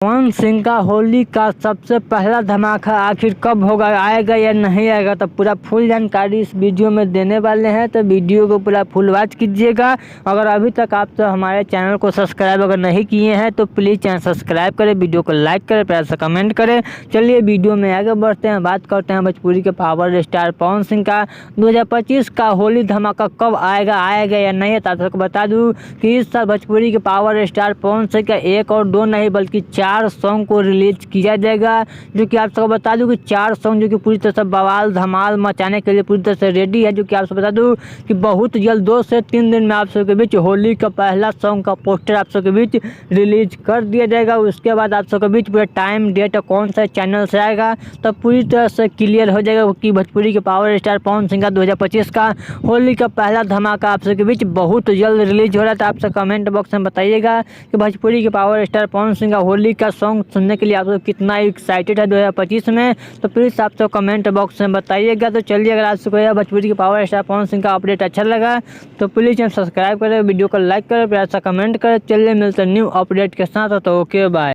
पवन सिंह का होली का सबसे पहला धमाका आखिर कब होगा, आएगा या नहीं आएगा, तो पूरा फुल जानकारी इस वीडियो में देने वाले हैं। तो वीडियो को पूरा फुल वॉच कीजिएगा। अगर अभी तक आप तो हमारे चैनल को सब्सक्राइब अगर नहीं किए हैं तो प्लीज़ चैनल सब्सक्राइब करें, वीडियो को लाइक करें, प्यार से कमेंट करें। चलिए वीडियो में आगे बढ़ते हैं, बात करते हैं भोजपुरी के पावर स्टार पवन सिंह का 2025 का होली धमाका कब आएगा या नहीं है। तो आप सबको बता दूँ कि इस साल भोजपुरी के पावर स्टार पवन सिंह का एक और दो नहीं बल्कि 4 सॉन्ग को रिलीज किया जाएगा। जो कि आप सबको बता दूं कि 4 सॉन्ग जो कि पूरी तरह से बवाल धमाल मचाने के लिए पूरी तरह से रेडी है। जो कि आप सबको बता दूं कि बहुत जल्द 2 से 3 दिन में आप सबके बीच होली का पहला सॉन्ग का पोस्टर आप सबके बीच रिलीज कर दिया जाएगा। उसके बाद आप सबके बीच पूरा टाइम डेट कौन सा चैनल से आएगा तो पूरी तरह से क्लियर हो जाएगा कि भोजपुरी के पावर स्टार पवन सिंह का 2025 का होली का पहला धमाका आप सबके बीच बहुत जल्द रिलीज हो रहा था। आप सब कमेंट बॉक्स में बताइएगा कि भोजपुरी के पावर स्टार पवन सिंह का होली का सॉन्ग सुनने के लिए आप लोग कितना एक्साइटेड है 2025 में। तो प्लीज़ आप सब कमेंट बॉक्स में बताइएगा। तो चलिए, अगर आप सबको यह भोजपुरी के पावर स्टार पवन सिंह का अपडेट अच्छा लगा तो प्लीज़ चैनल सब्सक्राइब करें, वीडियो को लाइक करें, प्यार सा कमेंट करें। चलिए मिलते हैं न्यू अपडेट के साथ। तो ओके बाय।